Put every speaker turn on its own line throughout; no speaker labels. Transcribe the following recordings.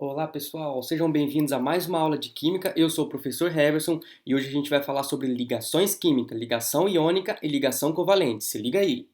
Olá pessoal, sejam bem-vindos a mais uma aula de Química. Eu sou o professor Heverson e hoje a gente vai falar sobre ligações químicas, ligação iônica e ligação covalente. Se liga aí!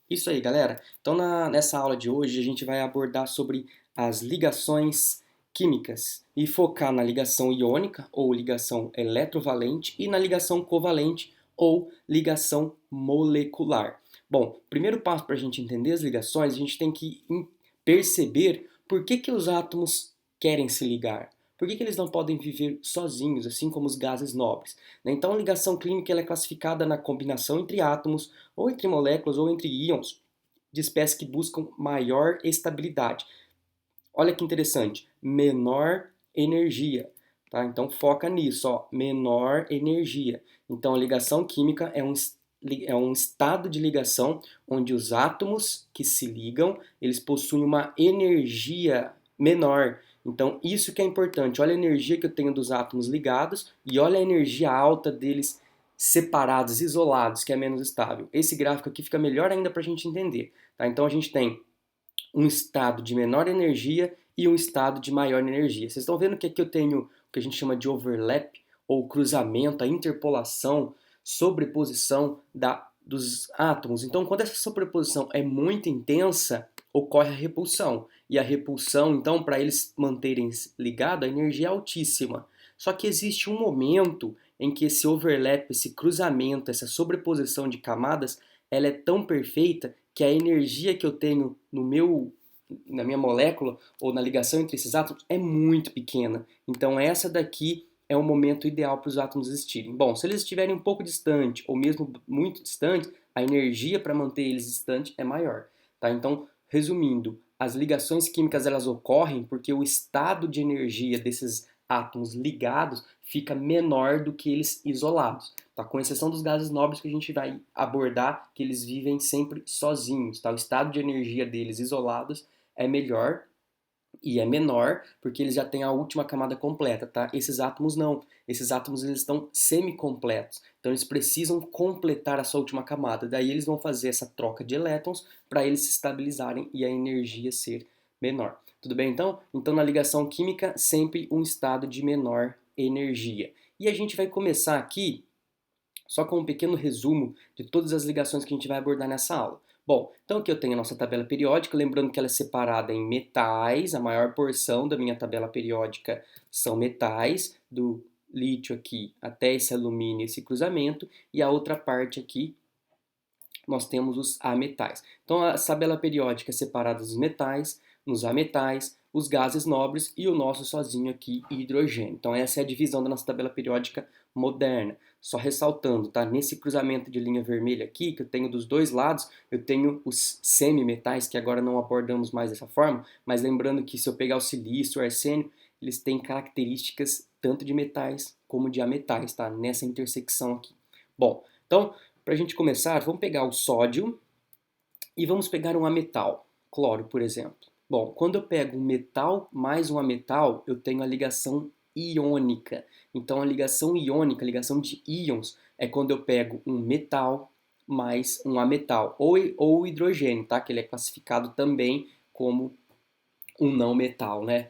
Isso aí, galera. Então, nessa aula de hoje, a gente vai abordar sobre as ligações químicas e focar na ligação iônica ou ligação eletrovalente e na ligação covalente ou ligação molecular. Bom, primeiro passo para a gente entender as ligações, a gente tem que perceber por que os átomos querem se ligar. Por que eles não podem viver sozinhos, assim como os gases nobres? Então, a ligação química ela é classificada na combinação entre átomos ou entre moléculas ou entre íons de espécies que buscam maior estabilidade. Olha que interessante, menor energia. Tá? Então foca nisso, ó, menor energia. Então a ligação química é um estado de ligação onde os átomos que se ligam, eles possuem uma energia menor. Então isso que é importante. Olha a energia que eu tenho dos átomos ligados e olha a energia alta deles separados, isolados, que é menos estável. Esse gráfico aqui fica melhor ainda para a gente entender. Tá? Então a gente tem um estado de menor energia e um estado de maior energia. Vocês estão vendo que aqui eu tenho o que a gente chama de overlap, ou cruzamento, a interpolação, sobreposição dos átomos. Então, quando essa sobreposição é muito intensa, ocorre a repulsão. E a repulsão, então, para eles manterem ligados, a energia é altíssima. Só que existe um momento em que esse overlap, esse cruzamento, essa sobreposição de camadas, ela é tão perfeita que a energia que eu tenho na minha molécula ou na ligação entre esses átomos é muito pequena. Então essa daqui é o momento ideal para os átomos existirem. Bom, se eles estiverem um pouco distante ou mesmo muito distante, a energia para manter eles distantes é maior. Tá? Então, resumindo, as ligações químicas elas ocorrem porque o estado de energia desses átomos ligados fica menor do que eles isolados. Tá? Com exceção dos gases nobres que a gente vai abordar, que eles vivem sempre sozinhos. Tá? O estado de energia deles isolados é melhor e é menor porque eles já têm a última camada completa, tá? Esses átomos não. Esses átomos eles estão semi-completos. Então eles precisam completar a sua última camada. Daí eles vão fazer essa troca de elétrons para eles se estabilizarem e a energia ser menor. Tudo bem então? Então na ligação química sempre um estado de menor energia. E a gente vai começar aqui só com um pequeno resumo de todas as ligações que a gente vai abordar nessa aula. Bom, então aqui eu tenho a nossa tabela periódica, lembrando que ela é separada em metais, a maior porção da minha tabela periódica são metais, do lítio aqui até esse alumínio, esse cruzamento, e a outra parte aqui nós temos os ametais. Então a tabela periódica é separada dos metais, nos ametais, os gases nobres e o nosso sozinho aqui, hidrogênio. Então essa é a divisão da nossa tabela periódica moderna. Só ressaltando, tá? Nesse cruzamento de linha vermelha aqui, que eu tenho dos dois lados, eu tenho os semimetais, que agora não abordamos mais dessa forma, mas lembrando que se eu pegar o silício, o arsênio, eles têm características tanto de metais como de ametais, tá? Nessa intersecção aqui. Bom, então para a gente começar, vamos pegar o sódio e vamos pegar um ametal, cloro, por exemplo. Bom, quando eu pego um metal mais um ametal, eu tenho a ligação iônica. Então, a ligação iônica, a ligação de íons, é quando eu pego um metal mais um ametal, ou hidrogênio, tá? Que ele é classificado também como um não metal, né?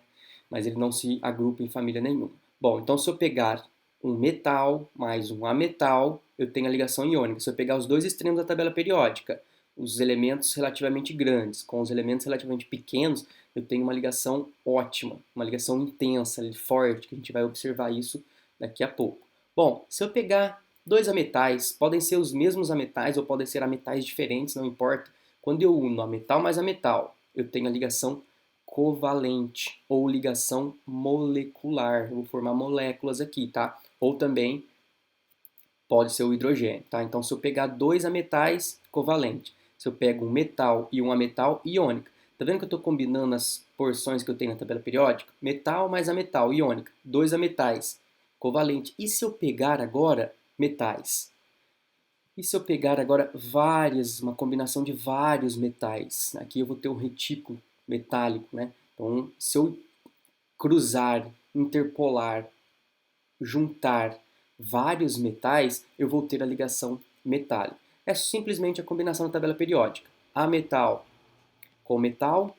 Mas ele não se agrupa em família nenhuma. Bom, então se eu pegar um metal mais um ametal, eu tenho a ligação iônica. Se eu pegar os dois extremos da tabela periódica, os elementos relativamente grandes com os elementos relativamente pequenos, eu tenho uma ligação ótima, uma ligação intensa, forte, que a gente vai observar isso daqui a pouco. Bom, se eu pegar dois ametais, podem ser os mesmos ametais ou podem ser ametais diferentes, não importa. Quando eu uno ametal mais ametal, eu tenho a ligação covalente ou ligação molecular. Eu vou formar moléculas aqui, tá? Ou também pode ser o hidrogênio, tá? Então, se eu pegar dois ametais, covalente. Se eu pego um metal e um ametal, iônica. Tá vendo que eu estou combinando as porções que eu tenho na tabela periódica? Metal mais ametal, iônica. Dois ametais, covalente. E se eu pegar agora metais? E se eu pegar agora uma combinação de vários metais? Aqui eu vou ter um retículo metálico, né? Então, se eu cruzar, interpolar, juntar vários metais, eu vou ter a ligação metálica. É simplesmente a combinação da tabela periódica. Ametal com metal,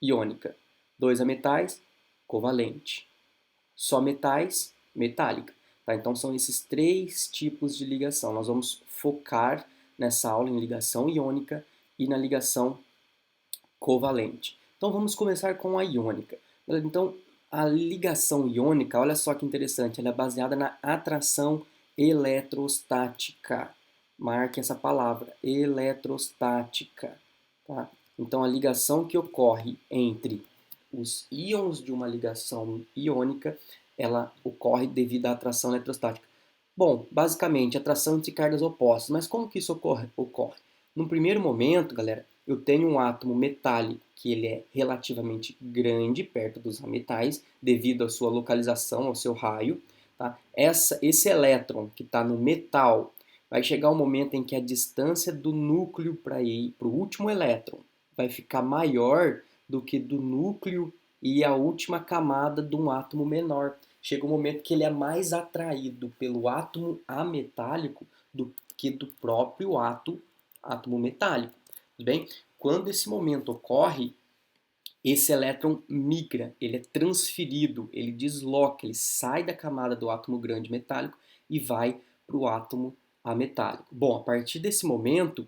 iônica. Dois ametais, covalente. Só metais, metálica. Tá? Então são esses três tipos de ligação. Nós vamos focar nessa aula em ligação iônica e na ligação covalente. Então vamos começar com a iônica. Então a ligação iônica, olha só que interessante, ela é baseada na atração eletrostática. Marque essa palavra, eletrostática. Tá? Então a ligação que ocorre entre os íons de uma ligação iônica, ela ocorre devido à atração eletrostática. Bom, basicamente, atração entre cargas opostas. Mas como que isso ocorre? No primeiro momento, galera, eu tenho um átomo metálico que ele é relativamente grande perto dos ametais, devido à sua localização, ao seu raio. Tá? Esse elétron que está no metal vai chegar um momento em que a distância do núcleo para o último elétron vai ficar maior do que do núcleo e a última camada de um átomo menor. Chega um momento que ele é mais atraído pelo átomo ametálico do que do próprio átomo metálico. Tudo bem? Quando esse momento ocorre, esse elétron migra, ele é transferido, ele desloca, ele sai da camada do átomo grande metálico e vai para o átomo ametálico. Bom, a partir desse momento,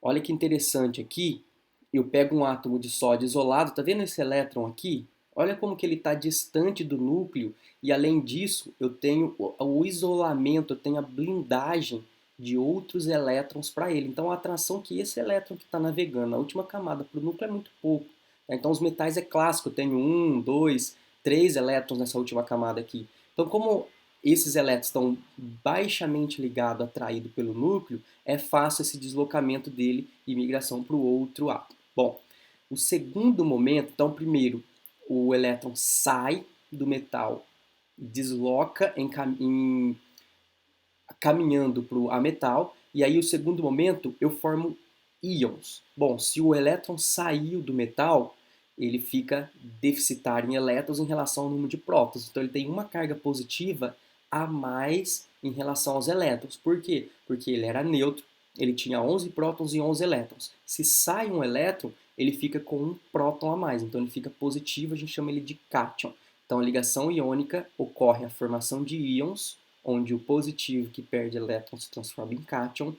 olha que interessante aqui, eu pego um átomo de sódio isolado, tá vendo esse elétron aqui? Olha como que ele está distante do núcleo e além disso eu tenho o isolamento, eu tenho a blindagem de outros elétrons para ele. Então a atração que esse elétron que está navegando na última camada para o núcleo é muito pouco. Tá? Então os metais é clássico, eu tenho um, dois, três elétrons nessa última camada aqui. Então como esses elétrons estão baixamente ligados, atraídos pelo núcleo, é fácil esse deslocamento dele e migração para o outro átomo. Bom, o segundo momento, então primeiro o elétron sai do metal, desloca caminhando para o ametal, e aí o segundo momento eu formo íons. Bom, se o elétron saiu do metal, ele fica deficitário em elétrons em relação ao número de prótons. Então ele tem uma carga positiva a mais em relação aos elétrons. Por quê? Porque ele era neutro, ele tinha 11 prótons e 11 elétrons. Se sai um elétron, ele fica com um próton a mais, então ele fica positivo, a gente chama ele de cátion. Então a ligação iônica ocorre a formação de íons, onde o positivo que perde elétron se transforma em cátion,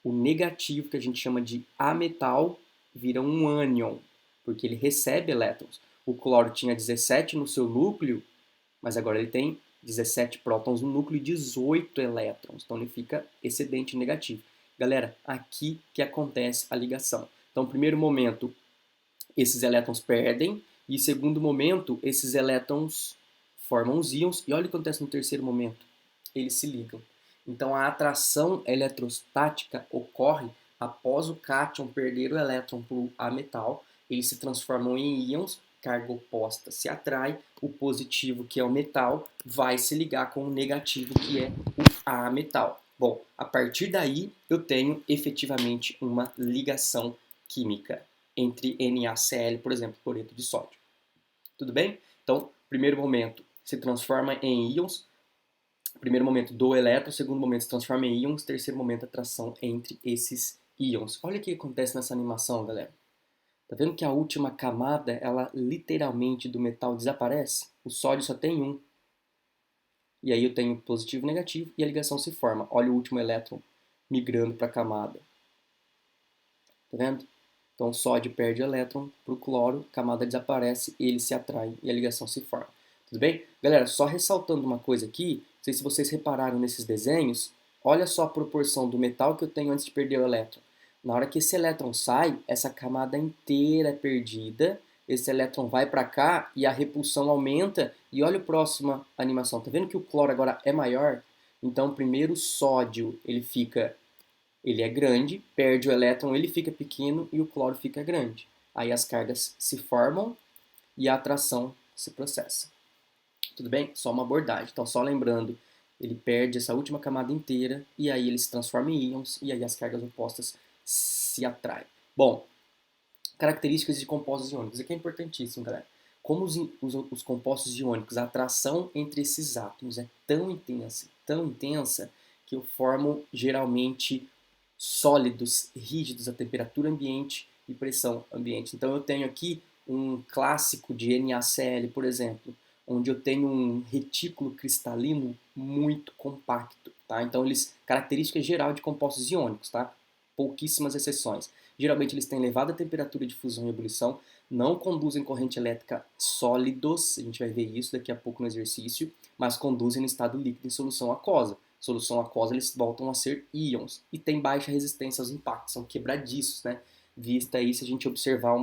o negativo, que a gente chama de ametal, vira um ânion, porque ele recebe elétrons. O cloro tinha 17 no seu núcleo, mas agora ele tem 17 prótons no núcleo e 18 elétrons, então ele fica excedente negativo. Galera, aqui que acontece a ligação. Então, no primeiro momento, esses elétrons perdem, e segundo momento, esses elétrons formam os íons, e olha o que acontece no terceiro momento, eles se ligam. Então a atração eletrostática ocorre após o cátion perder o elétron para o ametal, eles se transformam em íons, carga oposta se atrai, o positivo, que é o metal, vai se ligar com o negativo, que é o ametal. Bom, a partir daí eu tenho efetivamente uma ligação química entre NaCl, por exemplo, cloreto de sódio. Tudo bem? Então, primeiro momento se transforma em íons, primeiro momento do elétron, segundo momento se transforma em íons, terceiro momento atração entre esses íons. Olha o que acontece nessa animação, galera. Tá vendo que a última camada, ela literalmente do metal desaparece? O sódio só tem um. E aí eu tenho positivo e negativo e a ligação se forma. Olha o último elétron migrando para a camada. Tá vendo? Então o sódio perde o elétron para o cloro, a camada desaparece, ele se atrai e a ligação se forma. Tudo bem? Galera, só ressaltando uma coisa aqui, não sei se vocês repararam nesses desenhos, olha só a proporção do metal que eu tenho antes de perder o elétron. Na hora que esse elétron sai, essa camada inteira é perdida, esse elétron vai para cá e a repulsão aumenta, e olha a próxima animação, tá vendo que o cloro agora é maior? Então primeiro o sódio, ele é grande, perde o elétron, ele fica pequeno e o cloro fica grande. Aí as cargas se formam e a atração se processa. Tudo bem? Só uma abordagem. Então, só lembrando, ele perde essa última camada inteira e aí ele se transforma em íons e aí as cargas opostas se atraem. Bom, Características de compostos iônicos. Isso aqui é importantíssimo, galera. Como os compostos iônicos, a atração entre esses átomos é tão intensa, que eu formo geralmente sólidos rígidos a temperatura ambiente e pressão ambiente. Então eu tenho aqui um clássico de NaCl, por exemplo, onde eu tenho um retículo cristalino muito compacto, tá? Então característica geral de compostos iônicos, tá? Pouquíssimas exceções. Geralmente eles têm elevada temperatura de fusão e ebulição, não conduzem corrente elétrica sólidos, a gente vai ver isso daqui a pouco no exercício, mas conduzem no estado líquido em solução aquosa. Solução aquosa eles voltam a ser íons e tem baixa resistência aos impactos, são quebradiços, né? Vista aí se a gente observar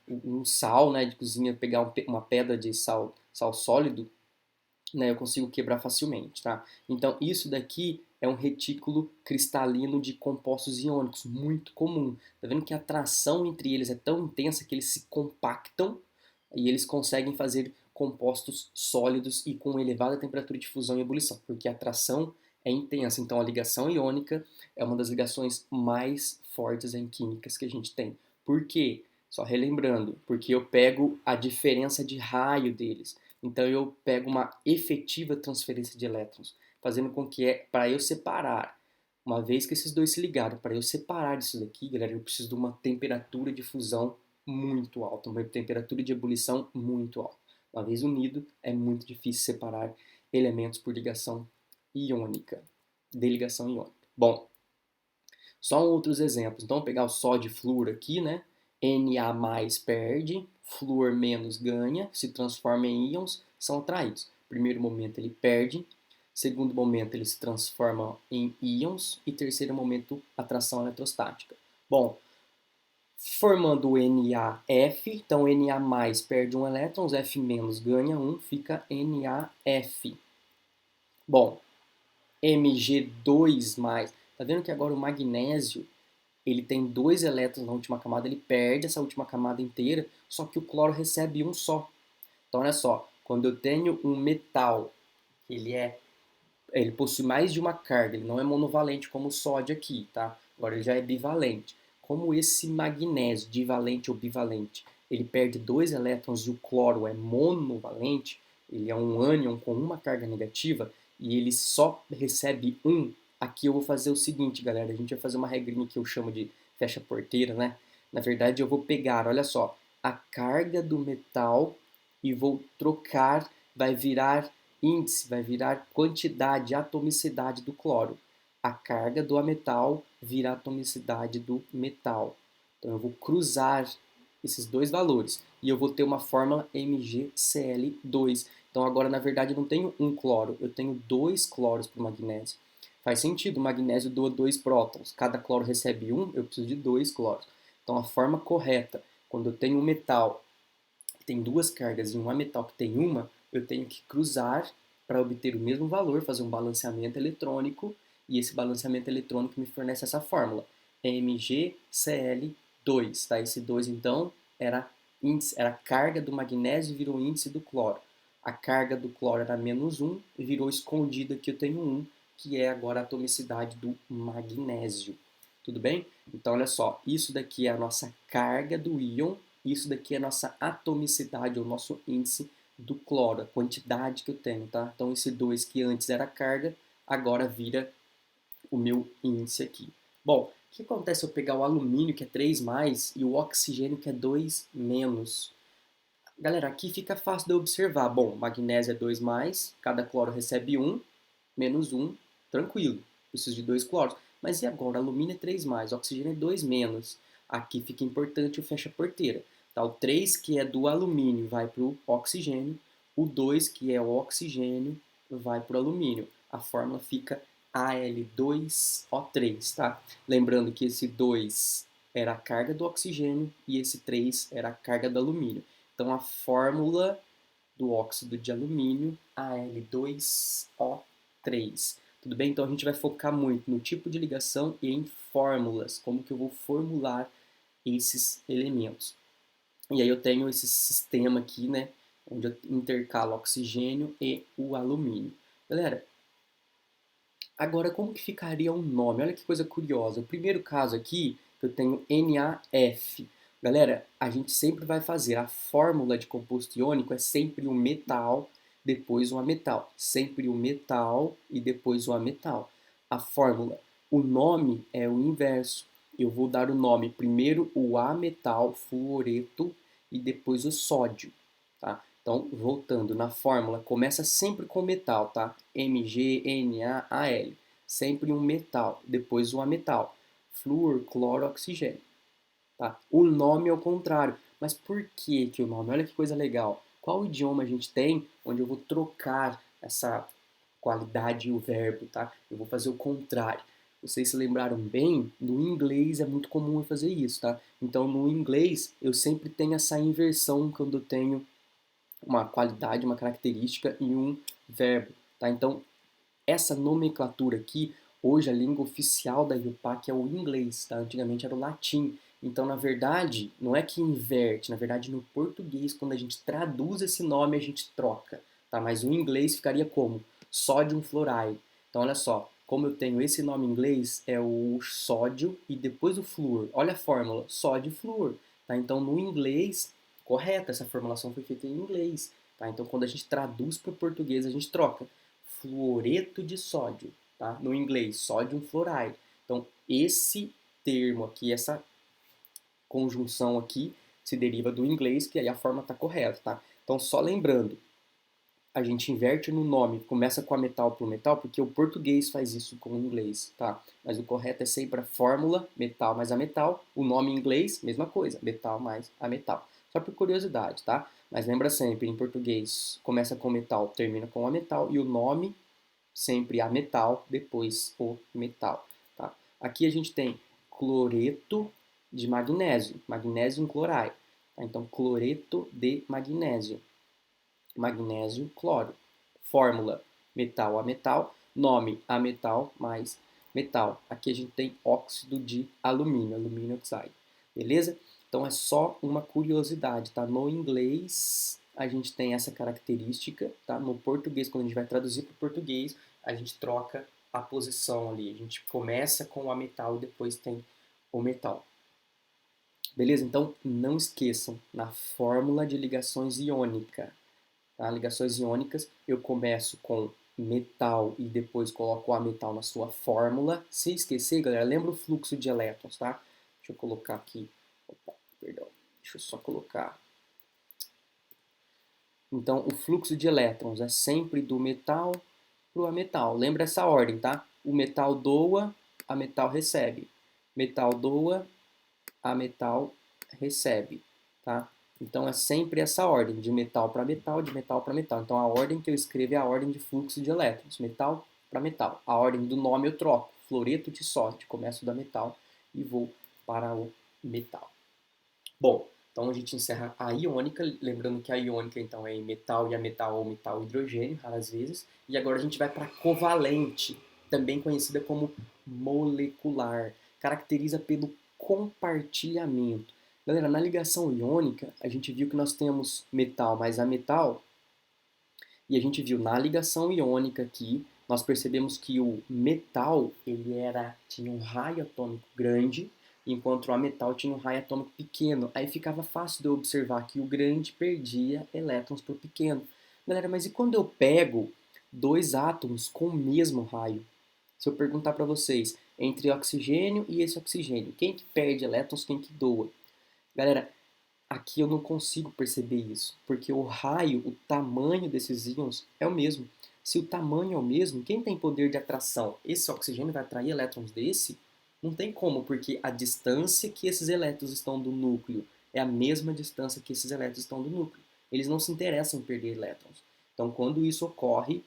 um sal, né, de cozinha, pegar uma pedra de sal sólido, né, eu consigo quebrar facilmente, tá? Então isso daqui é um retículo cristalino de compostos iônicos, muito comum. Tá vendo que a atração entre eles é tão intensa que eles se compactam e eles conseguem fazer compostos sólidos e com elevada temperatura de fusão e ebulição, porque a atração é intensa. Então a ligação iônica é uma das ligações mais fortes em químicas que a gente tem. Por quê? Só relembrando, porque eu pego a diferença de raio deles. Então eu pego uma efetiva transferência de elétrons, fazendo com que para eu separar, uma vez que esses dois se ligaram, para eu separar isso daqui, galera, eu preciso de uma temperatura de fusão muito alta, uma temperatura de ebulição muito alta. Uma vez unido, é muito difícil separar elementos por ligação iônica, de ligação iônica. Bom, só outros exemplos. Então, vou pegar o sódio e flúor aqui, né? Na perde, flúor menos ganha, se transforma em íons, são atraídos. Primeiro momento ele perde, segundo momento ele se transforma em íons e terceiro momento atração eletrostática. Bom, formando o NaF, então Na perde um elétron, F- ganha um, fica NaF. Bom, Mg2+, tá vendo que agora o magnésio ele tem dois elétrons na última camada, ele perde essa última camada inteira, só que o cloro recebe um só. Então olha só, quando eu tenho um metal, ele possui mais de uma carga, ele não é monovalente como o sódio aqui, tá? Agora ele já é bivalente. Como esse magnésio, divalente ou bivalente, ele perde dois elétrons e o cloro é monovalente, ele é um ânion com uma carga negativa e ele só recebe um. Aqui eu vou fazer o seguinte, galera, a gente vai fazer uma regrinha que eu chamo de fecha porteira, né? Na verdade eu vou pegar, olha só, a carga do metal e vou trocar, vai virar índice, vai virar quantidade, atomicidade do cloro. A carga do ametal vira a atomicidade do metal. Então eu vou cruzar esses dois valores e eu vou ter uma fórmula MgCl2. Então agora na verdade eu não tenho um cloro, eu tenho dois cloros para o magnésio. Faz sentido, o magnésio doa dois prótons, cada cloro recebe um, eu preciso de dois cloros. Então a forma correta, quando eu tenho um metal que tem duas cargas e um ametal que tem uma, eu tenho que cruzar para obter o mesmo valor, fazer um balanceamento eletrônico, e esse balanceamento eletrônico me fornece essa fórmula, MgCl2. Tá? Esse 2 então era a carga do magnésio e virou índice do cloro. A carga do cloro era menos 1 e virou escondida que eu tenho 1, que é agora a atomicidade do magnésio. Tudo bem? Então, olha só, isso daqui é a nossa carga do íon, isso daqui é a nossa atomicidade, o nosso índice do cloro, a quantidade que eu tenho, tá? Então, esse 2 que antes era carga, agora vira o meu índice aqui. Bom, o que acontece se eu pegar o alumínio, que é 3+, e o oxigênio, que é 2-? Galera, aqui fica fácil de observar. Bom, magnésio é 2+, cada cloro recebe 1, menos 1, tranquilo. Preciso de 2 cloros. Mas e agora? Alumínio é 3+, oxigênio é 2-. Aqui fica importante o fecha-porteira. Tá? O 3, que é do alumínio, vai para o oxigênio. O 2, que é o oxigênio, vai para o alumínio. A fórmula fica Al2O3, tá? Lembrando que esse 2 era a carga do oxigênio e esse 3 era a carga do alumínio. Então a fórmula do óxido de alumínio, Al2O3. Tudo bem? Então a gente vai focar muito no tipo de ligação e em fórmulas, como que eu vou formular esses elementos. E aí eu tenho esse sistema aqui, né, onde eu intercalo o oxigênio e o alumínio. Galera, agora como que ficaria um nome? Olha que coisa curiosa. O primeiro caso aqui, eu tenho NaF. Galera, a gente sempre vai fazer a fórmula de composto iônico é sempre o metal, depois o ametal. Sempre o metal e depois o ametal. A fórmula, o nome é o inverso. Eu vou dar o nome primeiro o ametal fluoreto e depois o sódio, tá? Então, voltando na fórmula, começa sempre com metal, tá? MgNaAl. Sempre um metal, depois o ametal. Flúor, cloro, oxigênio. Tá? O nome é o contrário. Mas por que que o nome? Olha que coisa legal. Qual idioma a gente tem onde eu vou trocar essa qualidade e o verbo, tá? Eu vou fazer o contrário. Vocês se lembraram bem? No inglês é muito comum eu fazer isso, tá? Então, no inglês, eu sempre tenho essa inversão quando eu tenho uma qualidade, uma característica e um verbo, tá? Então, essa nomenclatura aqui, hoje a língua oficial da IUPAC é o inglês, tá? Antigamente era o latim. Então, na verdade, não é que inverte, na verdade, no português, quando a gente traduz esse nome, a gente troca, tá? Mas o inglês ficaria como? Sódio fluoride. Então, olha só, como eu tenho esse nome em inglês, é o sódio e depois o flúor. Olha a fórmula, sódio e flúor, tá? Então, no inglês, correto, essa formulação foi feita em inglês, tá? Então, quando a gente traduz para o português, a gente troca fluoreto de sódio, tá? No inglês, sodium fluoride. Então, esse termo aqui, essa conjunção aqui, se deriva do inglês, que aí a forma está correta, tá? Então, só lembrando, a gente inverte no nome, começa com a metal para o metal, porque o português faz isso com o inglês, tá? Mas o correto é sempre a fórmula, metal mais a metal, o nome em inglês, mesma coisa, metal mais a metal. Só por curiosidade, tá? Mas lembra sempre, em português, começa com metal, termina com a metal, e o nome sempre a metal, depois o metal. Tá? Aqui a gente tem cloreto de magnésio, magnésio cloride. Tá? Então, cloreto de magnésio, magnésio cloro. Fórmula metal a metal, nome a metal mais metal. Aqui a gente tem óxido de alumínio, alumínio oxide. Beleza? Então é só uma curiosidade, tá? No inglês a gente tem essa característica, tá? No português, quando a gente vai traduzir para o português, a gente troca a posição ali. A gente começa com o ametal e depois tem o metal. Beleza? Então não esqueçam, na fórmula de ligações iônica, tá? Ligações iônicas, eu começo com metal e depois coloco o ametal na sua fórmula. Se esquecer, galera, lembra o fluxo de elétrons, tá? Deixa eu colocar aqui. Opa, perdão. Deixa eu só colocar. Então, o fluxo de elétrons é sempre do metal para o ametal. Lembra essa ordem, tá? O metal doa, a metal recebe. Metal doa, a metal recebe, tá? Então é sempre essa ordem, de metal para metal, de metal para metal. Então a ordem que eu escrevo é a ordem de fluxo de elétrons, metal para metal. A ordem do nome eu troco, fluoreto de sódio, começo da metal e vou para o metal. Bom, então a gente encerra a iônica, lembrando que a iônica então é em metal e ametal ou metal hidrogênio, raras vezes. E agora a gente vai para a covalente, também conhecida como molecular. Caracteriza pelo compartilhamento. Galera, na ligação iônica, a gente viu que nós temos metal mais ametal, e a gente viu na ligação iônica aqui, nós percebemos que o metal tinha um raio atômico grande, enquanto o ametal tinha um raio atômico pequeno. Aí ficava fácil de eu observar que o grande perdia elétrons para o pequeno. Galera, mas e quando eu pego dois átomos com o mesmo raio? Se eu perguntar para vocês, entre oxigênio e esse oxigênio, quem que perde elétrons, quem que doa? Galera, aqui eu não consigo perceber isso, porque o raio, o tamanho desses íons é o mesmo. Se o tamanho é o mesmo, quem tem poder de atração? Esse oxigênio vai atrair elétrons desse? Não tem como, porque a distância que esses elétrons estão do núcleo é a mesma distância que esses elétrons estão do núcleo. Eles não se interessam em perder elétrons. Então, quando isso ocorre,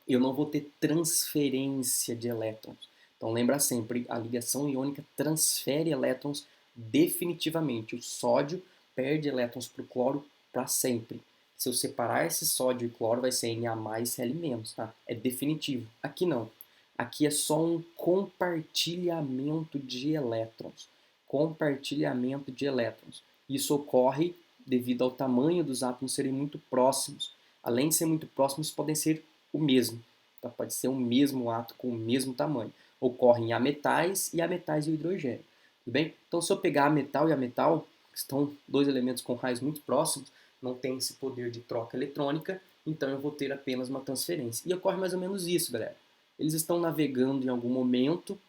eu não vou ter transferência de elétrons. Então lembra sempre, a ligação iônica transfere elétrons definitivamente. O sódio perde elétrons para o cloro para sempre. Se eu separar esse sódio e cloro, vai ser Na+, Cl-, tá? É definitivo. Aqui não. Aqui é só um compartilhamento de elétrons. Compartilhamento de elétrons. Isso ocorre devido ao tamanho dos átomos serem muito próximos. Além de ser muito próximos, podem ser o mesmo. Tá? Pode ser o mesmo átomo com o mesmo tamanho. Ocorrem ametais e ametais e o hidrogênio. Tudo bem? Então, se eu pegar ametal e ametal, estão dois elementos com raios muito próximos, não tem esse poder de troca eletrônica, então eu vou ter apenas uma transferência. E ocorre mais ou menos isso, galera. Eles estão navegando em algum momento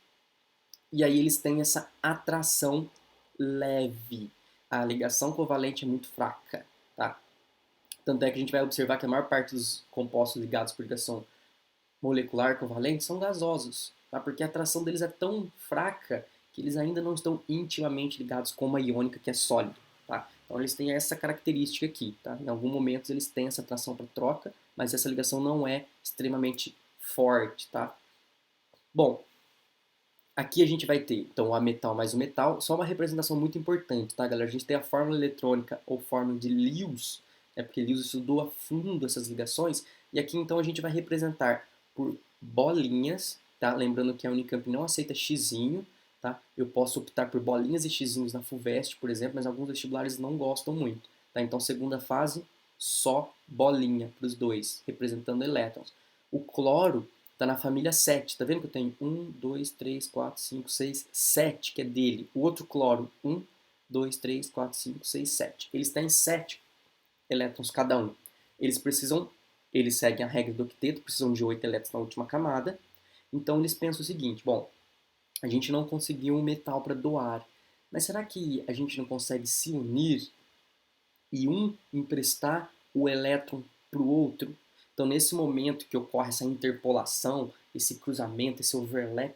e aí eles têm essa atração leve. A ligação covalente é muito fraca, tá? Tanto é que a gente vai observar que a maior parte dos compostos ligados por ligação molecular covalente são gasosos, tá? Porque a atração deles é tão fraca que eles ainda não estão intimamente ligados com uma iônica que é sólido, tá? Então eles têm essa característica aqui, tá? Em algum momento eles têm essa atração para troca, mas essa ligação não é extremamente forte, tá? Bom, aqui a gente vai ter, então, o ametal mais o metal, só uma representação muito importante, tá, galera? A gente tem a fórmula eletrônica ou fórmula de Lewis, né, porque Lewis estudou a fundo essas ligações, e aqui, então, a gente vai representar por bolinhas, tá? Lembrando que a Unicamp não aceita xizinho, tá? Eu posso optar por bolinhas e xizinhos na FUVEST, por exemplo, mas alguns vestibulares não gostam muito, tá? Então, segunda fase, só bolinha para os dois, representando elétrons. O cloro tá na família 7. Tá vendo que eu tenho 1, 2, 3, 4, 5, 6, 7, que é dele. O outro cloro, 1, 2, 3, 4, 5, 6, 7. Eles têm 7 elétrons cada um. Eles seguem a regra do octeto, precisam de 8 elétrons na última camada. Então eles pensam o seguinte, bom, a gente não conseguiu um metal para doar, mas será que a gente não consegue se unir e um emprestar o elétron para o outro? Então, nesse momento que ocorre essa interpolação, esse cruzamento, esse overlap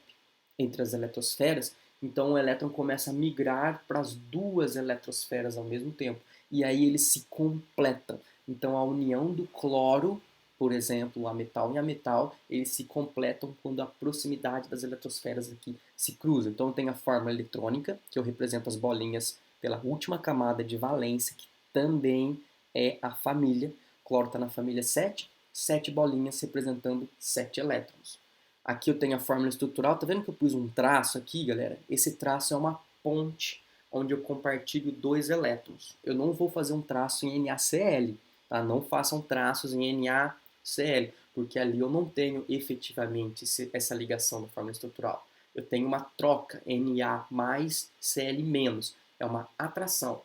entre as eletrosferas, então o elétron começa a migrar para as duas eletrosferas ao mesmo tempo. E aí eles se completam. Então, a união do cloro, por exemplo, a metal e a metal, eles se completam quando a proximidade das eletrosferas aqui se cruza. Então, tem a forma eletrônica, que eu represento as bolinhas pela última camada de valência, que também é a família. O cloro está na família 7, 7 bolinhas representando 7 elétrons. Aqui eu tenho a fórmula estrutural, tá vendo que eu pus um traço aqui, galera? Esse traço é uma ponte onde eu compartilho 2 elétrons. Eu não vou fazer um traço em NaCl, tá? Não façam traços em NaCl, porque ali eu não tenho efetivamente essa ligação da fórmula estrutural. Eu tenho uma troca Na mais Cl menos, é uma atração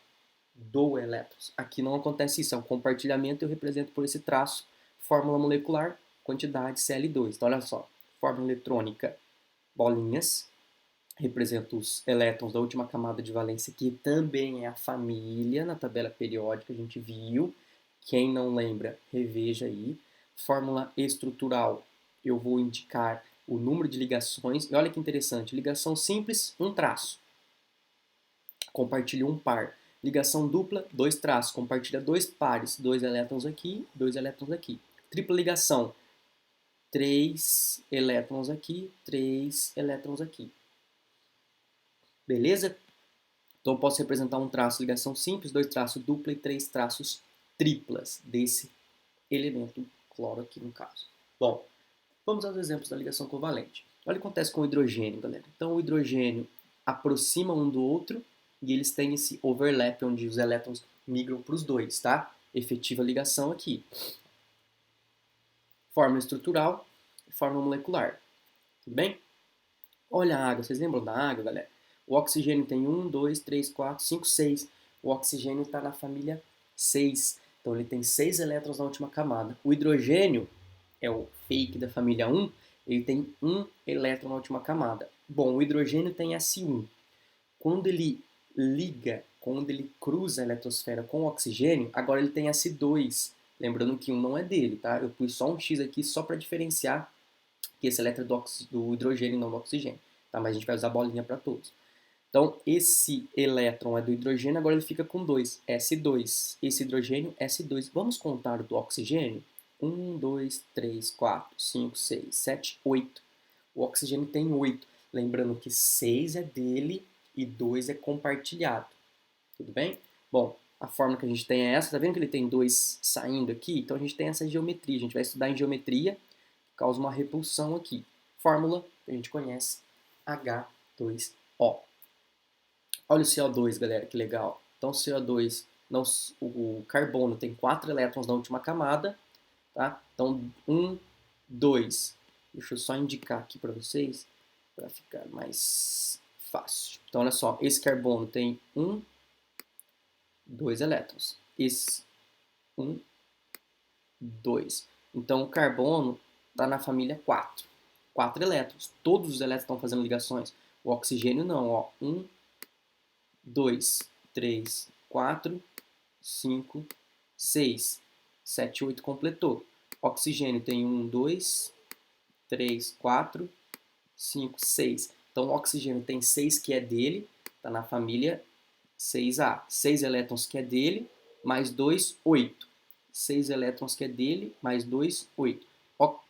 do elétrons. Aqui não acontece isso, é um compartilhamento e eu represento por esse traço, fórmula molecular, quantidade Cl2. Então olha só, fórmula eletrônica, bolinhas, representa os elétrons da última camada de valência, que também é a família na tabela periódica, a gente viu. Quem não lembra, reveja aí. Fórmula estrutural, eu vou indicar o número de ligações. E olha que interessante, ligação simples, um traço. Compartilha um par. Ligação dupla, 2 traços. Compartilha 2 pares, 2 elétrons aqui, 2 elétrons aqui. Tripla ligação, 3 elétrons aqui, 3 elétrons aqui. Beleza? Então eu posso representar um traço ligação simples, 2 traços dupla e 3 traços triplas desse elemento cloro aqui no caso. Bom, vamos aos exemplos da ligação covalente. Olha o que acontece com o hidrogênio, galera. Então o hidrogênio aproxima um do outro e eles têm esse overlap onde os elétrons migram para os dois, tá? Efetiva ligação aqui. Fórmula estrutural e fórmula molecular. Tudo bem? Olha a água, vocês lembram da água, galera? O oxigênio tem 1, 2, 3, 4, 5, 6. O oxigênio está na família 6. Então ele tem 6 elétrons na última camada. O hidrogênio é o fake da família 1, ele tem 1 elétron na última camada. Bom, o hidrogênio tem S1. Quando ele liga, quando ele cruza a eletrosfera com o oxigênio, agora ele tem S2. Lembrando que 1 não é dele, tá? Eu pus só um X aqui só para diferenciar que esse elétron é do hidrogênio e não do oxigênio. Tá? Mas a gente vai usar bolinha para todos. Então, esse elétron é do hidrogênio, agora ele fica com 2, S2. Esse hidrogênio, S2. Vamos contar o do oxigênio? 1, 2, 3, 4, 5, 6, 7, 8. O oxigênio tem 8. Lembrando que 6 é dele e 2 é compartilhado. Tudo bem? Bom, a fórmula que a gente tem é essa. Tá vendo que ele tem 2 saindo aqui? Então a gente tem essa geometria. A gente vai estudar em geometria, causa uma repulsão aqui. Fórmula que a gente conhece, H2O. Olha o CO2, galera, que legal. Então, o CO2, não, o carbono tem 4 elétrons na última camada, tá? Então, 1, 2. Deixa eu só indicar aqui para vocês, para ficar mais fácil. Então, olha só, esse carbono tem 1, 2 elétrons. Esse, 1, 2. Então, o carbono está na família 4. 4 elétrons. Todos os elétrons estão fazendo ligações. O oxigênio não, ó. 1, 2, 3, 4, 5, 6, 7, 8 completou. Oxigênio tem 1, 2, 3, 4, 5, 6. Então, o oxigênio tem 6 que é dele, está na família 6A. 6 elétrons que é dele, mais 2, 8. 6 elétrons que é dele, mais 2, 8.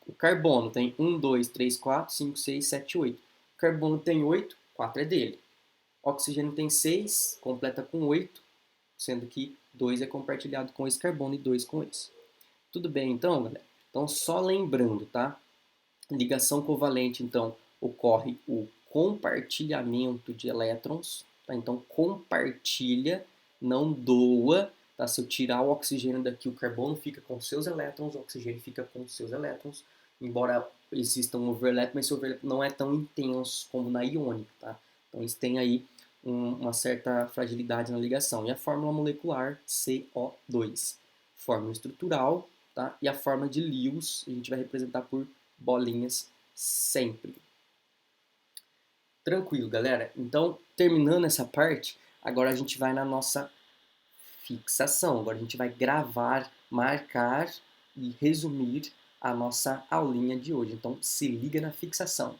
O carbono tem 1, 2, 3, 4, 5, 6, 7, 8. O carbono tem 8, 4 é dele. O oxigênio tem 6, completa com 8, sendo que 2 é compartilhado com esse carbono e 2 com esse. Tudo bem então, galera? Então, só lembrando, tá? Ligação covalente, então, ocorre o compartilhamento de elétrons, tá? Então, compartilha, não doa, tá? Se eu tirar o oxigênio daqui, o carbono fica com seus elétrons, o oxigênio fica com seus elétrons, embora exista um overlap, mas esse overlap não é tão intenso como na iônica, tá? Então, eles têm aí uma certa fragilidade na ligação. E a fórmula molecular, CO2. Fórmula estrutural, tá? E a forma de Lewis, a gente vai representar por bolinhas sempre. Tranquilo, galera? Então, terminando essa parte, agora a gente vai na nossa fixação. Agora a gente vai gravar, marcar e resumir a nossa aulinha de hoje. Então, se liga na fixação.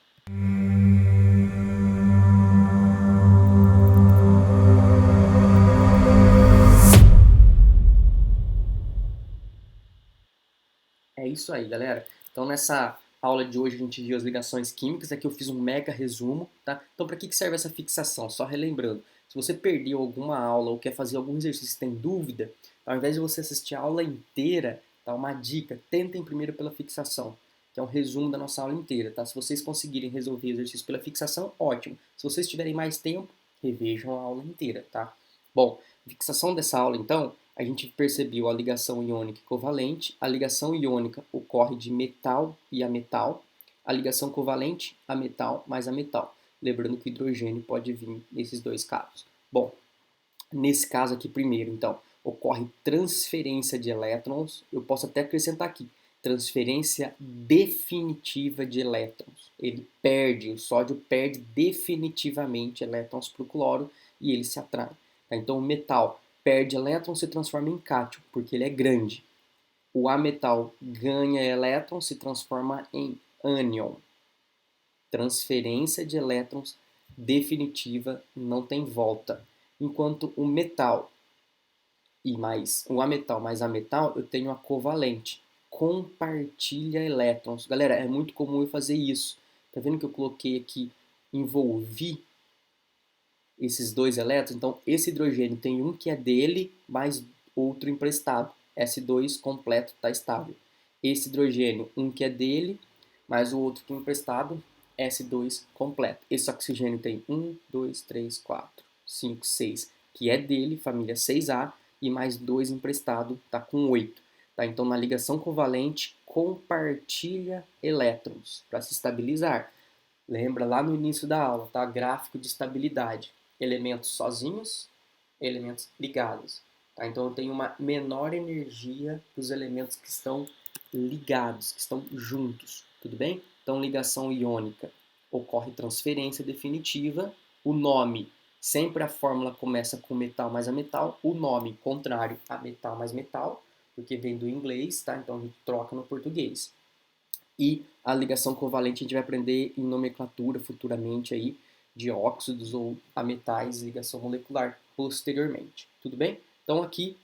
É isso aí, galera. Então, nessa aula de hoje a gente viu as ligações químicas, aqui eu fiz um mega resumo, tá? Então, para que serve essa fixação? Só relembrando, se você perdeu alguma aula ou quer fazer algum exercício e tem dúvida, ao invés de você assistir a aula inteira, tá? Uma dica, tentem primeiro pela fixação, que é um resumo da nossa aula inteira, tá? Se vocês conseguirem resolver o exercício pela fixação, ótimo. Se vocês tiverem mais tempo, revejam a aula inteira, tá? Bom, fixação dessa aula, então, a gente percebeu a ligação iônica covalente. A ligação iônica ocorre de metal e a metal. A ligação covalente, a metal mais a metal. Lembrando que o hidrogênio pode vir nesses dois casos. Bom, nesse caso aqui primeiro, então, ocorre transferência de elétrons. Eu posso até acrescentar aqui, transferência definitiva de elétrons. Ele perde, o sódio perde definitivamente elétrons para o cloro e ele se atrai. Então, o metal perde elétrons, se transforma em cátion, porque ele é grande. O ametal ganha elétrons, se transforma em ânion. Transferência de elétrons definitiva, não tem volta. Enquanto o metal e mais o ametal mais ametal, eu tenho a covalente. Compartilha elétrons. Galera, é muito comum eu fazer isso. Tá vendo que eu coloquei aqui, envolvi esses dois elétrons? Então, esse hidrogênio tem um que é dele, mais outro emprestado. S2 completo está estável. Esse hidrogênio, um que é dele, mais o outro que é emprestado, S2 completo. Esse oxigênio tem 1, 2, 3, 4, 5, 6, que é dele, família 6A, e mais 2 emprestado, está com 8. Tá? Então, na ligação covalente, compartilha elétrons para se estabilizar. Lembra lá no início da aula, tá? Gráfico de estabilidade. Elementos sozinhos, elementos ligados. Tá? Então, eu tenho uma menor energia dos elementos que estão ligados, que estão juntos. Tudo bem? Então, ligação iônica. Ocorre transferência definitiva. O nome, sempre a fórmula começa com metal mais a metal. O nome contrário a metal mais metal, porque vem do inglês, tá? Então, a gente troca no português. E a ligação covalente a gente vai aprender em nomenclatura futuramente aí de óxidos ou a metais, ligação molecular posteriormente. Tudo bem? Então aqui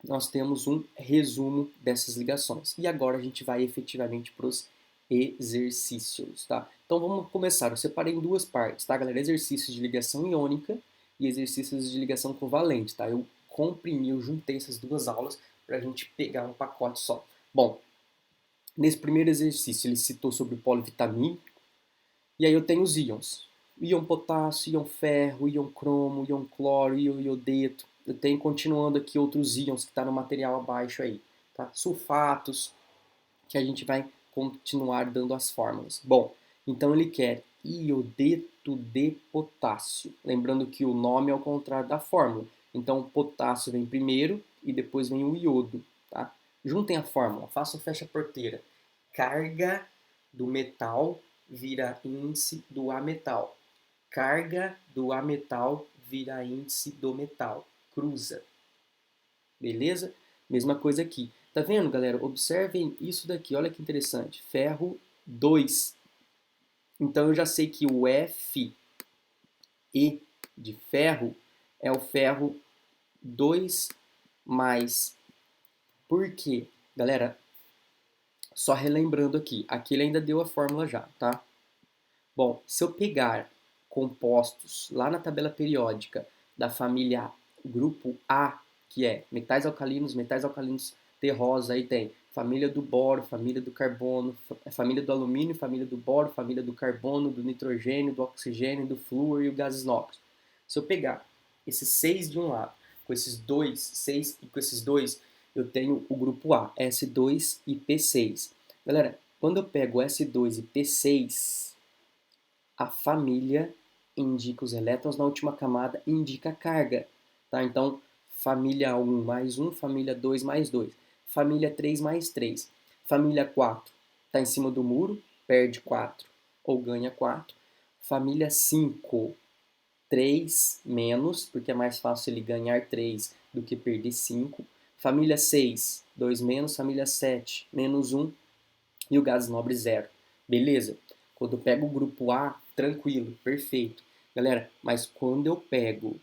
nós temos um resumo dessas ligações. E agora a gente vai efetivamente para os exercícios, tá? Então vamos começar. Eu separei em duas partes, tá, galera? Exercícios de ligação iônica e exercícios de ligação covalente, tá? Eu comprimi, eu juntei essas duas aulas para a gente pegar um pacote só. Bom, nesse primeiro exercício, ele citou sobre o polo vitamínico, e aí eu tenho os íons. Íon potássio, íon ferro, íon cromo, íon cloro, íon iodeto. Eu tenho, continuando aqui, outros íons que estão no material abaixo aí. Tá? Sulfatos, que a gente vai continuar dando as fórmulas. Bom, então ele quer iodeto de potássio. Lembrando que o nome é ao contrário da fórmula. Então, o potássio vem primeiro e depois vem o iodo, tá? Juntem a fórmula, façam fecha porteira. Carga do metal vira índice do ametal. Carga do ametal vira índice do metal. Cruza. Beleza? Mesma coisa aqui. Tá vendo, galera? Observem isso daqui. Olha que interessante. Ferro 2. Então eu já sei que o Fe de ferro é o ferro 2 mais. Por quê? Galera, só relembrando aqui. Aqui ele ainda deu a fórmula já, tá? Bom, se eu pegar compostos lá na tabela periódica da família grupo A, que é metais alcalinos terrosos, aí tem família do boro, família do carbono, família do alumínio, família do boro, família do carbono, do nitrogênio, do oxigênio, do flúor e o gases nobres. Se eu pegar esses 6 de um lado, com esses dois, 6 e com esses dois, eu tenho o grupo A, S2 e P6. Galera, quando eu pego S2 e P6, a família indica os elétrons, na última camada indica a carga. Tá? Então, família 1 mais 1, família 2 mais 2, família 3 mais 3. Família 4 está em cima do muro, perde 4 ou ganha 4. Família 5, 3 menos, porque é mais fácil ele ganhar 3 do que perder 5. Família 6, 2 menos. Família 7, menos 1. E o gás nobre 0. Beleza? Quando eu pego o grupo A, tranquilo, perfeito. Galera, mas quando eu pego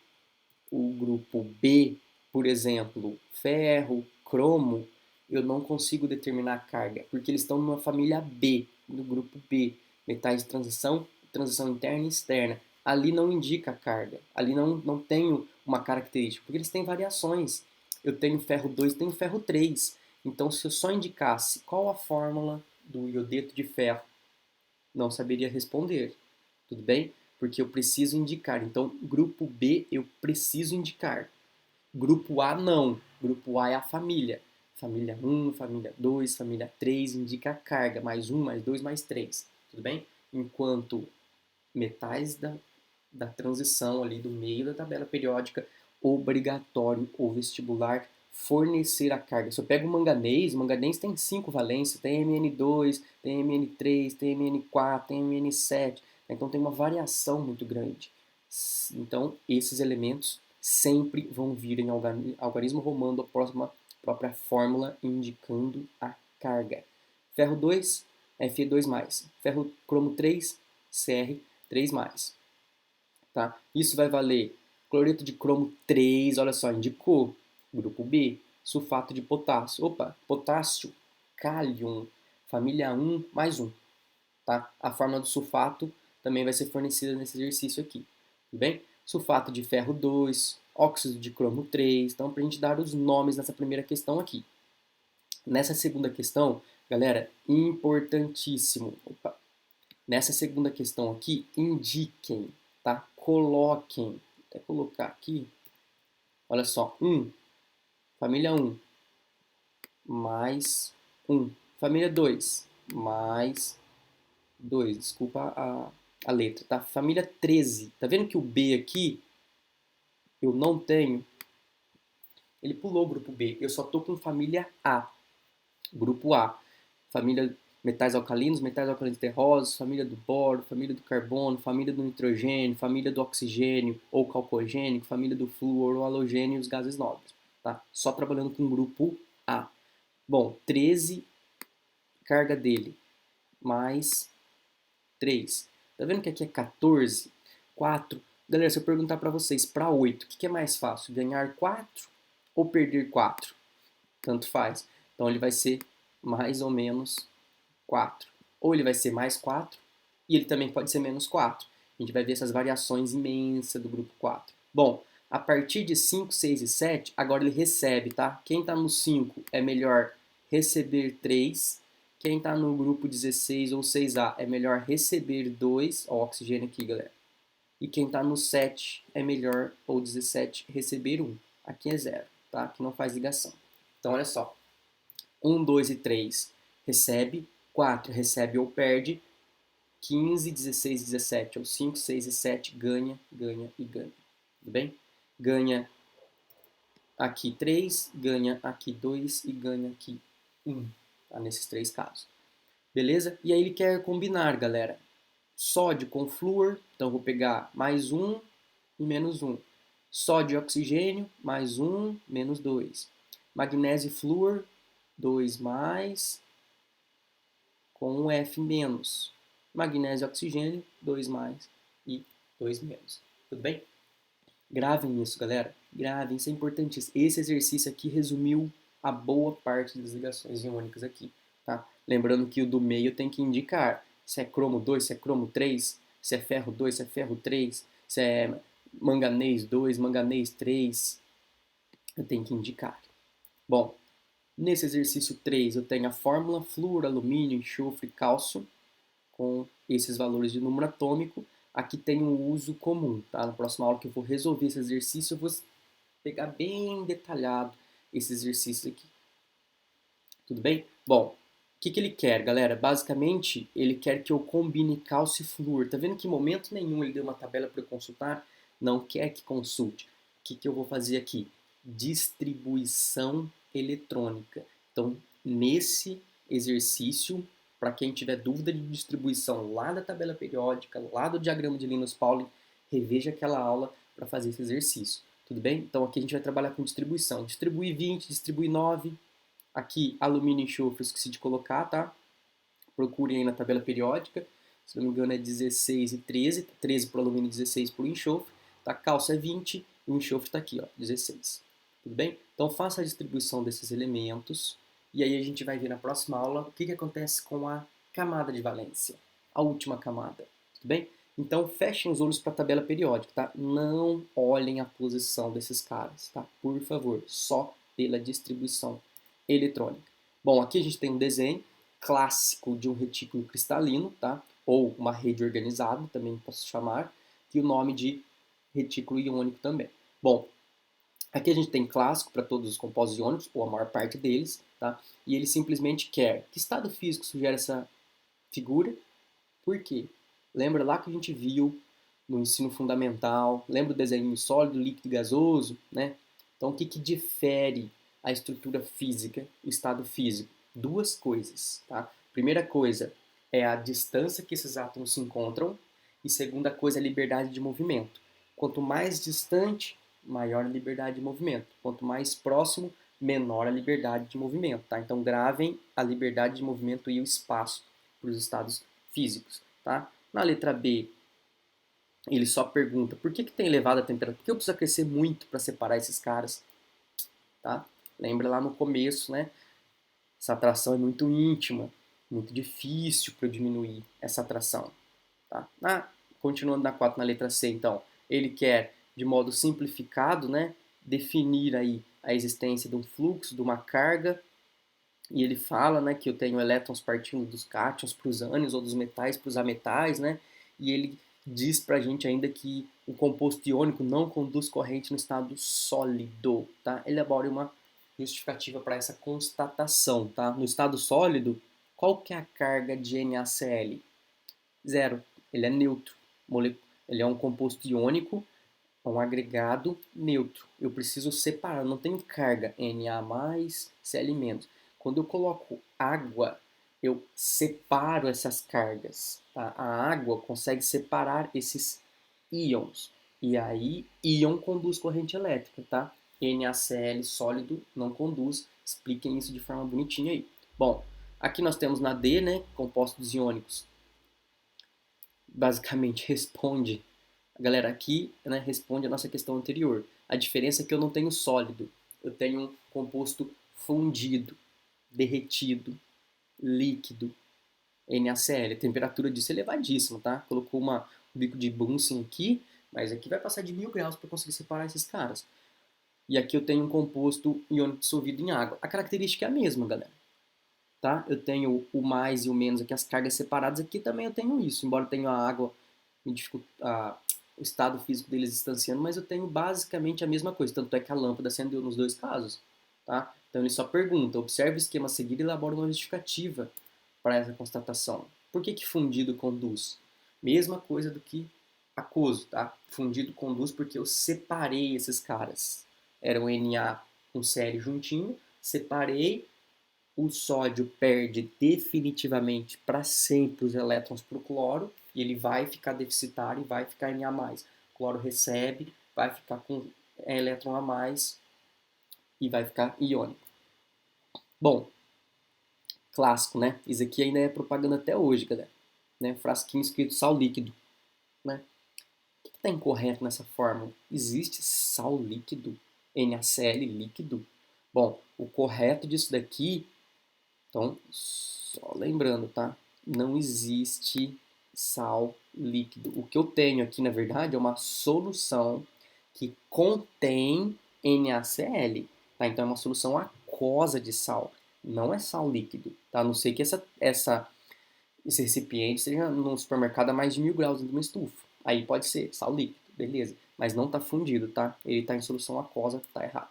o grupo B, por exemplo, ferro, cromo, eu não consigo determinar a carga, porque eles estão numa família B, no grupo B, metais de transição, transição interna e externa. Ali não indica a carga, ali não tenho uma característica, porque eles têm variações. Eu tenho ferro 2, tenho ferro 3. Então, se eu só indicasse qual a fórmula do iodeto de ferro, não saberia responder. Tudo bem? Porque eu preciso indicar. Então, grupo B eu preciso indicar. Grupo A não. Grupo A é a família. Família 1, família 2, família 3 indica a carga. Mais 1, mais 2, mais 3. Tudo bem? Enquanto metais da transição ali do meio da tabela periódica, obrigatório ou vestibular fornecer a carga. Se eu pego o manganês tem 5 valências, tem Mn2, tem Mn3, tem Mn4, tem Mn7, então tem uma variação muito grande. Então esses elementos sempre vão vir em algarismo romano a própria fórmula indicando a carga. Ferro 2, Fe2+. Ferro cromo 3, Cr3+. Tá? Isso vai valer cloreto de cromo 3, olha só, indicou. Grupo B, sulfato de potássio. Opa, potássio, cálium, família 1 mais 1. Tá? A fórmula do sulfato também vai ser fornecida nesse exercício aqui. Tudo bem? Sulfato de ferro 2, óxido de cromo 3. Então, para a gente dar os nomes nessa primeira questão aqui. Nessa segunda questão, galera, importantíssimo. Opa. Nessa segunda questão aqui, indiquem, tá? Coloquem, vou até colocar aqui, olha só, 1, família 1, mais 1, família 2, mais 2, desculpa a letra, tá? Família 13, tá vendo que o B aqui, eu não tenho, ele pulou o grupo B, eu só tô com família A, grupo A, família metais alcalinos terrosos, família do boro, família do carbono, família do nitrogênio, família do oxigênio ou calcogênico, família do flúor, o halogênio e os gases nobres. Tá? Só trabalhando com o grupo A. Bom, 13, carga dele, mais 3. Tá vendo que aqui é 14? 4. Galera, se eu perguntar para vocês, para 8, o que é mais fácil? Ganhar 4 ou perder 4? Tanto faz. Então ele vai ser mais ou menos 4. Ou ele vai ser mais 4 e ele também pode ser menos 4. A gente vai ver essas variações imensas do grupo 4. Bom, a partir de 5, 6 e 7, agora ele recebe, tá? Quem está no 5 é melhor receber 3. Quem está no grupo 16 ou 6A é melhor receber 2. Ó, o oxigênio aqui, galera. E quem está no 7 é melhor, ou 17, receber 1. Aqui é 0, tá? Aqui não faz ligação. Então, olha só. 1, 2 e 3 recebe, 4 recebe ou perde, 15, 16 e 17, ou 5, 6 e 7 ganha, ganha e ganha. Tudo bem? Ganha aqui 3, ganha aqui 2 e ganha aqui 1, tá? Nesses três casos. Beleza? E aí ele quer combinar, galera, sódio com flúor, então vou pegar mais 1 e menos 1. Sódio e oxigênio, mais 1, menos 2. Magnésio e flúor, 2 mais, com um F menos. Magnésio e oxigênio, 2 mais e 2 menos. Tudo bem? Gravem isso, galera. Gravem, isso é importantíssimo. Esse exercício aqui resumiu a boa parte das ligações iônicas aqui, tá? Lembrando que o do meio tem que indicar se é cromo 2, se é cromo 3, se é ferro 2, se é ferro 3, se é manganês 2, manganês 3. Eu tenho que indicar. Bom, nesse exercício 3 eu tenho a fórmula flúor, alumínio, enxofre, cálcio, com esses valores de número atômico. Aqui tem um uso comum, tá? Na próxima aula que eu vou resolver esse exercício, eu vou pegar bem detalhado esse exercício aqui. Tudo bem? Bom, o que ele quer, galera? Basicamente, ele quer que eu combine cálcio e flúor. Tá vendo que em momento nenhum ele deu uma tabela para eu consultar? Não quer que consulte. O que eu vou fazer aqui? Distribuição eletrônica. Então, nesse exercício, para quem tiver dúvida de distribuição lá da tabela periódica, lá do diagrama de Linus-Pauling, reveja aquela aula para fazer esse exercício. Tudo bem? Então aqui a gente vai trabalhar com distribuição. Distribuir 20, distribuir 9. Aqui, alumínio e enxofre, esqueci de colocar, tá? Procurem aí na tabela periódica. Se não me engano é 16 e 13. 13 para o alumínio e 16 para o enxofre. Tá? Cálcio é 20 e o enxofre está aqui, ó, 16. Tudo bem? Então faça a distribuição desses elementos. E aí a gente vai ver na próxima aula o que acontece com a camada de valência. A última camada. Tudo bem? Então fechem os olhos para a tabela periódica, tá? Não olhem a posição desses caras, tá? Por favor, só pela distribuição eletrônica. Bom, aqui a gente tem um desenho clássico de um retículo cristalino, tá? Ou uma rede organizada, também posso chamar, e o nome de retículo iônico também. Bom, aqui a gente tem clássico para todos os compostos iônicos, ou a maior parte deles, tá? E ele simplesmente quer. Que estado físico sugere essa figura? Por quê? Lembra lá que a gente viu no ensino fundamental, lembra o desenho sólido, líquido e gasoso, né? Então, o que difere a estrutura física, o estado físico? Duas coisas, tá? Primeira coisa é a distância que esses átomos se encontram e segunda coisa é a liberdade de movimento. Quanto mais distante, maior a liberdade de movimento. Quanto mais próximo, menor a liberdade de movimento, tá? Então, gravem a liberdade de movimento e o espaço para os estados físicos, tá? Na letra B, ele só pergunta por que tem elevada a temperatura? Por que eu preciso aquecer muito para separar esses caras? Tá? Lembra lá no começo, né? Essa atração é muito íntima, muito difícil para eu diminuir essa atração. Tá? Continuando na 4, na letra C, então, ele quer, de modo simplificado, né, definir aí a existência de um fluxo, de uma carga, e ele fala, né, que eu tenho elétrons partindo dos cátions para os ânions ou dos metais para os ametais, né, e ele diz para a gente ainda que o composto iônico não conduz corrente no estado sólido, tá? Elabore uma justificativa para essa constatação, tá? No estado sólido, qual que é a carga de NaCl? Zero. Ele é neutro. Ele é um composto iônico, um agregado neutro. Eu preciso separar, eu não tenho carga Na+, Cl-. Quando eu coloco água, eu separo essas cargas. Tá? A água consegue separar esses íons. E aí, íon conduz corrente elétrica, tá? NaCl sólido não conduz. Expliquem isso de forma bonitinha aí. Bom, aqui nós temos na D, né, compostos iônicos. Basicamente responde. A galera aqui, né, responde a nossa questão anterior. A diferença é que eu não tenho sólido. Eu tenho um composto fundido, derretido, líquido, NaCl. A temperatura disso é elevadíssima, tá? Colocou um bico de Bunsen aqui, mas aqui vai passar de 1000 graus para conseguir separar esses caras. E aqui eu tenho um composto iônico dissolvido em água. A característica é a mesma, galera. Tá? Eu tenho o mais e o menos aqui, as cargas separadas. Aqui também eu tenho isso, embora eu tenha a água, o estado físico deles distanciando, mas eu tenho basicamente a mesma coisa. Tanto é que a lâmpada acendeu nos dois casos. Tá? Então ele só pergunta, observe o esquema a seguir e elabora uma justificativa para essa constatação. Por que fundido conduz? Mesma coisa do que aquoso, tá? Fundido conduz porque eu separei esses caras. era o Na com Cl juntinho, separei, o sódio perde definitivamente para sempre os elétrons para o cloro, e ele vai ficar deficitário e vai ficar Na+. O cloro recebe, vai ficar com elétron a mais e vai ficar iônico. Bom, clássico, né? Isso aqui ainda é propaganda até hoje, galera. Né? Frasquinho escrito sal líquido. Né? O que está incorreto nessa fórmula? Existe sal líquido? NaCl líquido? Bom, o correto disso daqui, então, só lembrando, tá? Não existe sal líquido. O que eu tenho aqui, na verdade, é uma solução que contém NaCl. Tá? Então, é uma solução aquosa de sal. Não é sal líquido. Tá? A não ser que esse recipiente seja no supermercado a mais de 1000 graus dentro de uma estufa. Aí pode ser sal líquido, beleza. Mas não está fundido, tá? Ele está em solução aquosa, tá errado.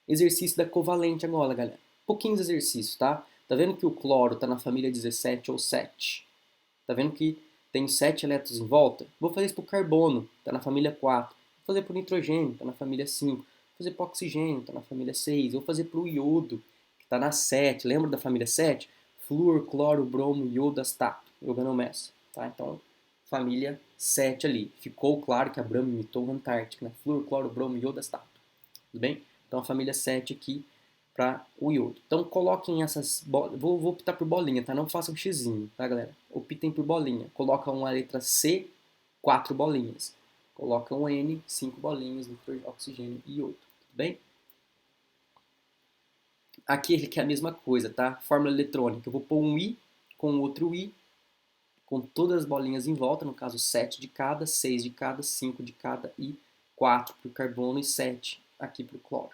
Exercício da covalente agora, galera. Pouquinhos exercícios, tá? Tá vendo que o cloro está na família 17 ou 7? Tá vendo que tem 7 elétrons em volta? Vou fazer isso para o carbono, está na família 4. Vou fazer para o nitrogênio, está na família 5. Vou fazer para o oxigênio, está na família 6. Vou fazer para o iodo, que está na 7. Lembra da família 7? Flúor, cloro, bromo, iodo, astato, organomesso. Tá? Então, família 7 ali. Ficou claro que a Brahma imitou a Antártica, né? Flúor, cloro, bromo, iodo, astato. Tudo bem? Então, a família 7 aqui para o iodo. Então, coloquem essas... Vou optar por bolinha, tá? Não façam xizinho, tá, galera? Optem por bolinha. Coloca uma letra C, 4 bolinhas. Coloca um N, 5 bolinhas, oxigênio e iodo. Tudo bem? Aqui é a mesma coisa, tá? Fórmula eletrônica. Eu vou pôr um I com outro I, com todas as bolinhas em volta, no caso 7 de cada, 6 de cada, 5 de cada e 4 para o carbono e 7 aqui para o cloro.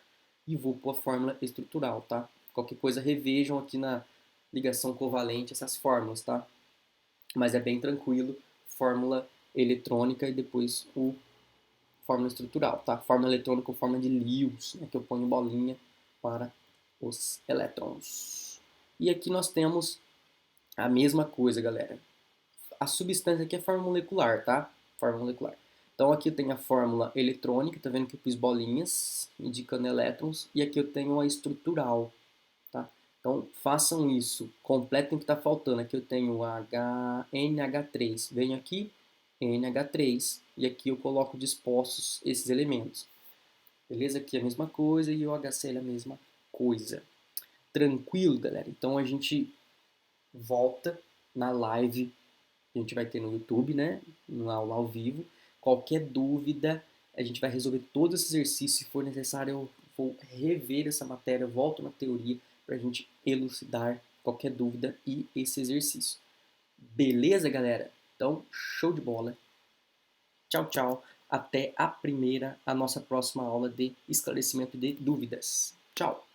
E vou pôr a fórmula estrutural, tá? Qualquer coisa revejam aqui na ligação covalente essas fórmulas, tá? Mas é bem tranquilo, fórmula eletrônica e depois o fórmula estrutural, tá? Fórmula eletrônica com forma de Lewis, né, que eu ponho bolinha para os elétrons. E aqui nós temos a mesma coisa, galera. A substância aqui é forma molecular, tá? Forma molecular. Então aqui eu tenho a fórmula eletrônica, tá vendo que eu fiz bolinhas, indicando elétrons, e aqui eu tenho a estrutural, tá? Então façam isso, completem o que está faltando. Aqui eu tenho NH3, venho aqui, NH3, e aqui eu coloco dispostos esses elementos. Beleza? Aqui é a mesma coisa e o HCl é a mesma coisa. Tranquilo, galera? Então a gente volta na live que a gente vai ter no YouTube, né? Na aula ao vivo. Qualquer dúvida, a gente vai resolver todos esses exercícios. Se for necessário, eu vou rever essa matéria, volto na teoria para a gente elucidar qualquer dúvida e esse exercício. Beleza, galera? Então, show de bola. Tchau, tchau. Até a nossa próxima aula de esclarecimento de dúvidas. Tchau!